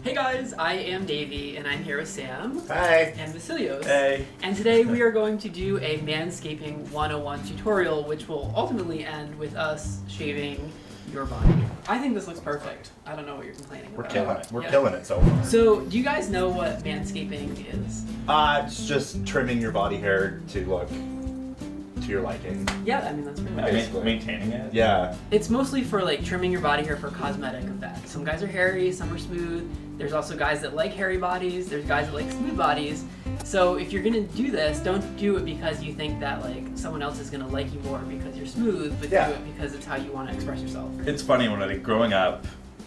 Hey guys, I am Davey, and I'm here with Sam. Hi. And Vasilios. Hey. And today we are going to do a Manscaping 101 tutorial, which will ultimately end with us shaving your body. I think this looks perfect. I don't know what you're complaining about. We're killing it. We're killing it so far. So, do you guys know what Manscaping is? It's just trimming your body hair to look to your liking. Yeah, I mean, that's pretty much it. Maintaining it? Yeah. It's mostly for like trimming your body hair for cosmetic effect. Some guys are hairy, some are smooth. There's also guys that like hairy bodies. There's guys that like smooth bodies. So if you're gonna do this, don't do it because you think that like someone else is gonna like you more because you're smooth, but do it because it's how you want to express yourself. It's funny when I growing up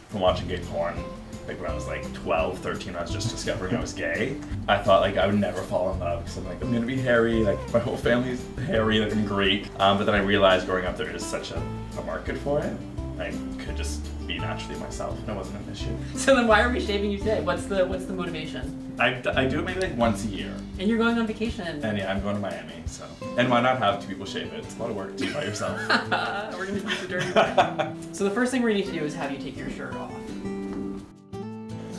from watching gay porn, like when I was like 12, 13, I was just discovering I was gay. I thought like I would never fall in love because I'm like, I'm gonna be hairy, like my whole family's hairy, like I'm Greek. But then I realized growing up there is such a market for it. I could just be naturally myself and it wasn't an issue. So then why are we shaving you today? What's the motivation? I do it maybe like once a year. And you're going on vacation. And yeah, I'm going to Miami, so. And why not have two people shave it? It's a lot of work to do by yourself. We're gonna do the dirty work. So the first thing we need to do is have you take your shirt off.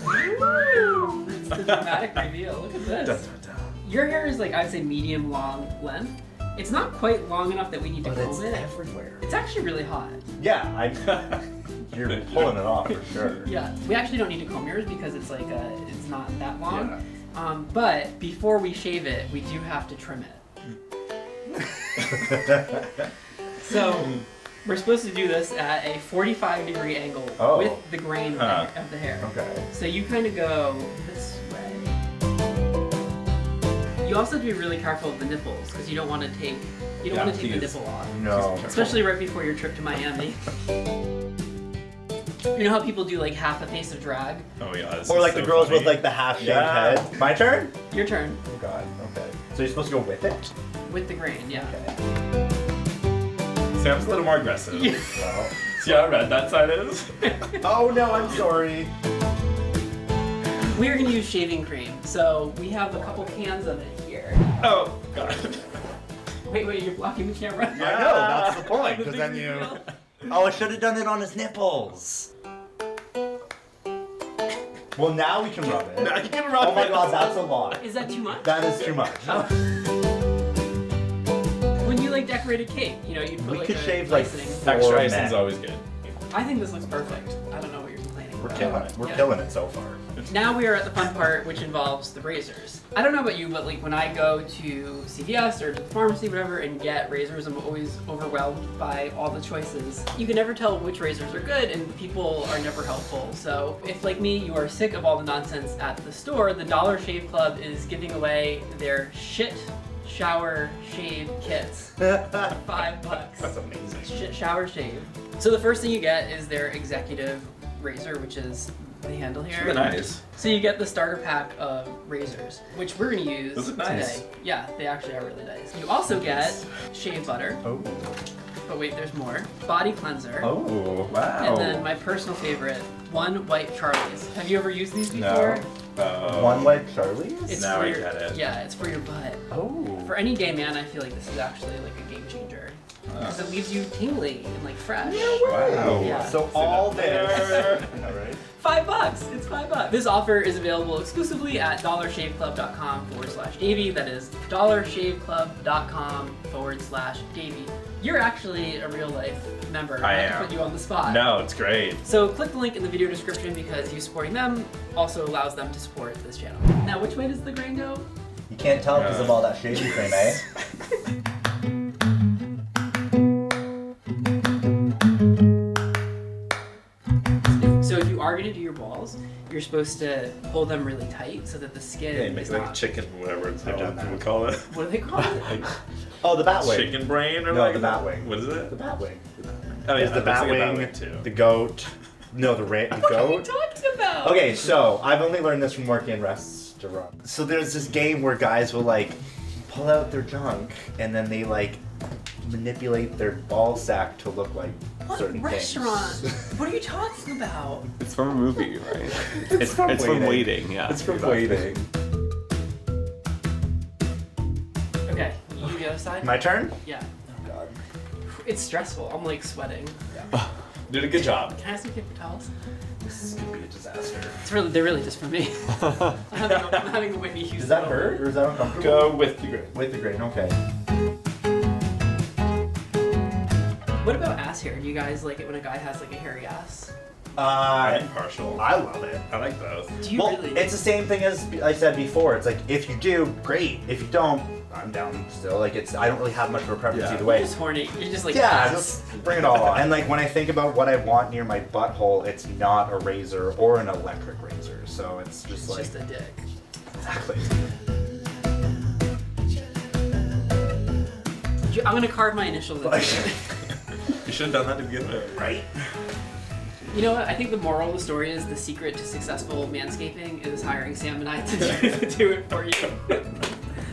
Woo! It's the dramatic reveal. Look at this. Your hair is like, I'd say medium long length. It's not quite long enough that we need to comb it. Everywhere. It's actually really hot. Yeah, you're pulling it off for sure. Yeah, we actually don't need to comb yours because it's like it's not that long. Yeah. But before we shave it, we do have to trim it. So we're supposed to do this at a 45-degree angle with the grain of the hair. Okay. So you kind of go this way. You also have to be really careful of the nipples because you don't want to take the nipple off. No. Especially right before your trip to Miami. You know how people do like half a face of drag? Oh yeah. Or like the girls with like the half-shaved head. My turn? Your turn. Oh god. Okay. So you're supposed to go with it? With the grain, yeah. Okay. Sam's a little more aggressive. Yeah. Well. See how red that side is? Oh no, I'm sorry. We are going to use shaving cream, so we have a couple cans of it here. Oh god. Wait, you're blocking the camera? I know, that's the point, because then you... reveal. Oh, I should have done it on his nipples. Well, now we can rub it. Now you can rub Oh my it. god, that's a lot. Is that too much? That is too much. When you like decorate a cake, you know, you put We like could a shave like icing. 4 Extra men. icing's always good. I think this looks perfect. I don't know what you're complaining We're about. killing it. We're Yeah. killing it so far. Now we are at the fun part, which involves the razors. I don't know about you, but like when I go to CVS or to the pharmacy, whatever, and get razors, I'm always overwhelmed by all the choices. You can never tell which razors are good, and people are never helpful. So if, like me, you are sick of all the nonsense at the store, the Dollar Shave Club is giving away their shit shower shave kits for $5. That's amazing. Shit shower shave. So the first thing you get is their executive razor, which is the handle here. It's really nice. So you get the starter pack of razors, which we're going to use Those look today. nice. Yeah, they actually are really nice. You also get shave butter. Oh. But wait, there's more. Body cleanser. Oh, wow. And then my personal favorite, One White Charlie's. Have you ever used these before? No. One White Charlie's? It's Now for I your, get it. Yeah, it's for your butt. Oh. For any gay man, I feel like this is actually like a game changer. Because it leaves you tingly and like fresh. Wow. Yeah. So all this. All right. $5. It's $5. This offer is available exclusively at dollarshaveclub.com/Davey. That is dollarshaveclub.com/Davey. You're actually a real life member. I have to am. put you on the spot. No, it's great. So click the link in the video description because you supporting them also allows them to support this channel. Now, which way does the grain go? You can't tell because of all that shaving cream, eh? So if you are going to do your balls, you're supposed to pull them really tight so that the skin Yeah, you make is it like not... chicken, whatever it's I've done that. people call it. What do they call it? Like Oh, the bat wing. chicken brain or No, like the bat wing. What is it? The bat wing. Oh yeah, There's the that's bat like a wing, too. the goat. No, the What are you goat. talking about? Okay, so I've only learned this from working in restaurants. So there's this game where guys will like pull out their junk and then they like manipulate their ball sack to look like What certain restaurant? things. What are you talking about? It's from a movie, right? It's from Waiting, yeah. It's from Waiting. Okay, you do the other side? My turn? Yeah. Oh god. It's stressful. I'm like sweating. Did a good job. Can I ask you paper towels? This could be a disaster. They're really just for me. I'm having a Whitney Houston. Does that hurt or is that uncomfortable? Go with the grain. With the grain, okay. What about ass hair? Do you guys like it when a guy has like a hairy ass? I'm partial. I love it. I like both. Do you really? It's the same thing as I said before. It's like if you do, great. If you don't, I'm down still. Like I don't really have much of a preference either You're way. just horny. You're just like Yeah, just bring it all on. And like when I think about what I want near my butthole, it's not a razor or an electric razor. So it's just It's just a dick. exactly. I'm gonna carve my initials into it. You should have done that to begin with. Right? You know what? I think the moral of the story is the secret to successful manscaping is hiring Sam and I to do it for you.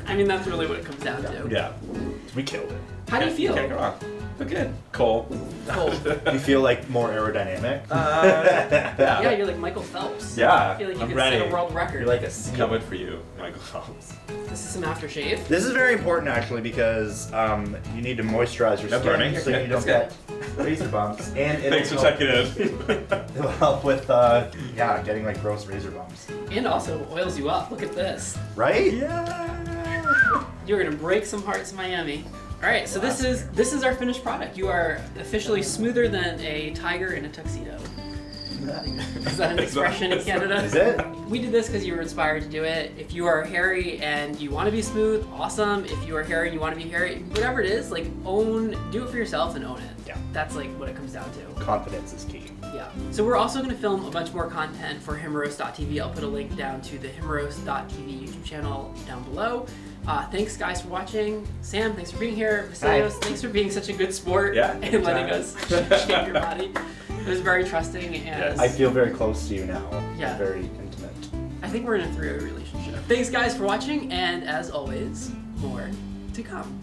I mean, that's really what it comes down to. Yeah. We killed it. How do you feel? Can't go wrong. But good. Cold. Cold. You feel like more aerodynamic? Yeah, you're like Michael Phelps. Yeah, I feel like you I'm could ready. set a world record. You're like a Coming for you, Michael Phelps. This is some aftershave. This is very important actually because you need to moisturize your No skin burning. so you don't That's get razor bumps. And Thanks for checking in. It'll help with getting like gross razor bumps. And also oils you up. Look at this. Right? Yeah. You're gonna break some hearts in Miami. All right, so this is our finished product. You are officially smoother than a tiger in a tuxedo. Is that an expression in Canada? Is it? We did this because you were inspired to do it. If you are hairy and you want to be smooth, awesome. If you are hairy and you want to be hairy, whatever it is, like do it for yourself and own it. Yeah. That's like what it comes down to. Confidence is key. Yeah. So we're also going to film a bunch more content for himroast.tv. I'll put a link down to the himroast.tv YouTube channel down below. Thanks guys for watching. Sam, thanks for being here. Vasilios, thanks for being such a good sport and letting us shape your body. It was very trusting and I feel very close to you now. Yeah. Very intimate. I think we're in a three-way relationship. Thanks guys for watching, and as always, more to come.